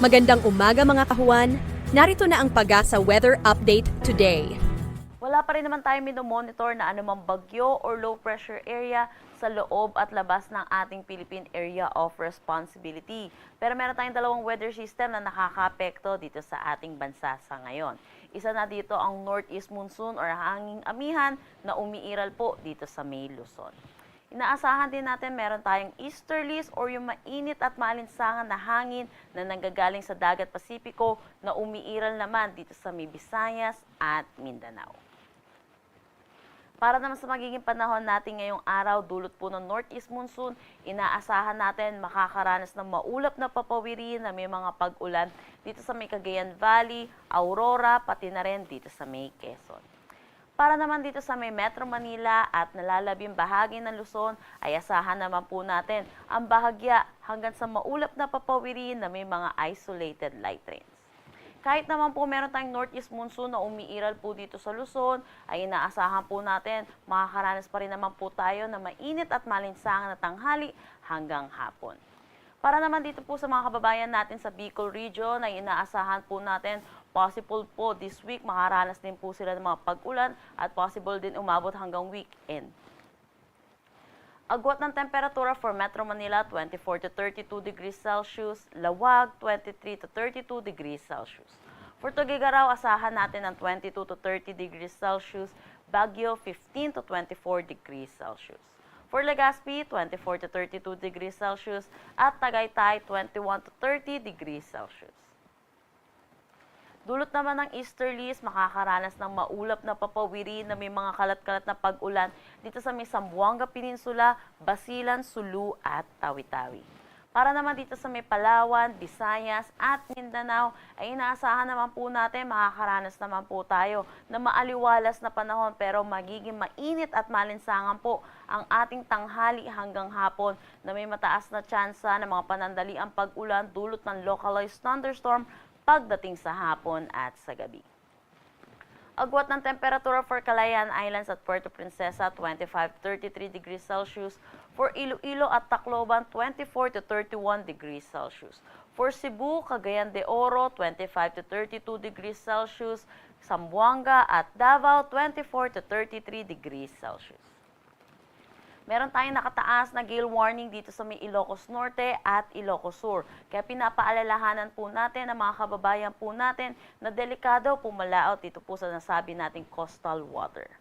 Magandang umaga mga kahuan. Narito na ang Pag-asa Weather Update today. Wala pa rin naman tayo minomonitor na anumang bagyo or low pressure area sa loob at labas ng ating Philippine Area of Responsibility. Pero meron tayong dalawang weather system na nakakaapekto dito sa ating bansa sa ngayon. Isa na dito ang northeast monsoon or hanging amihan na umiiral po dito sa May Luzon. Inaasahan din natin meron tayong easterlies or yung mainit at maalinsangan na hangin na nanggagaling sa dagat Pasipiko na umiiral naman dito sa may Visayas at Mindanao. Para naman sa magiging panahon natin ngayong araw, dulot po ng northeast monsoon, inaasahan natin makakaranas ng maulap na papawirin na may mga pag-ulan dito sa may Cagayan Valley, Aurora, pati na rin dito sa may Quezon. Para naman dito sa may Metro Manila at nalalabing bahagi ng Luzon, ay asahan naman po natin ang bahagya hanggang sa maulap na papawirin na may mga isolated light rains. Kahit naman po meron tayong northeast monsoon na umiiral po dito sa Luzon, ay inaasahan po natin makakaranas pa rin naman po tayo na mainit at malinsangan na tanghali hanggang hapon. Para naman dito po sa mga kababayan natin sa Bicol Region ay inaasahan po natin possible po this week makaranas din po sila ng mga pag-ulan at possible din umabot hanggang weekend. Agwat ng temperatura for Metro Manila 24 to 32 degrees Celsius, Lawag 23 to 32 degrees Celsius. For Tuguegarao, asahan natin ng 22 to 30 degrees Celsius, Baguio 15 to 24 degrees Celsius. For Legazpi, 24 to 32 degrees Celsius at Tagaytay, 21 to 30 degrees Celsius. Dulot naman ng easterlies, makakaranas ng maulap na papawirin na may mga kalat-kalat na pag-ulan dito sa may Zamboanga Peninsula, Basilan, Sulu at Tawi-Tawi. Para naman dito sa may Palawan, Visayas at Mindanao ay inaasahan naman po natin makakaranas naman po tayo na maaliwalas na panahon pero magiging mainit at malinsangan po ang ating tanghali hanggang hapon na may mataas na tsansa ng mga panandaliang pag-ulan dulot ng localized thunderstorm pagdating sa hapon at sa gabi. Agwat ng temperatura for Calayan Islands at Puerto Princesa, 25 to 33 degrees Celsius. For Iloilo at Tacloban, 24 to 31 degrees Celsius. For Cebu, Cagayan de Oro, 25 to 32 degrees Celsius. Zamboanga at Davao, 24 to 33 degrees Celsius. Meron tayong nakataas na gale warning dito sa may Ilocos Norte at Ilocos Sur. Kaya pinapaalalahanan po natin ang mga kababayan po natin na delikado pumalaot dito po sa nasabi nating coastal water.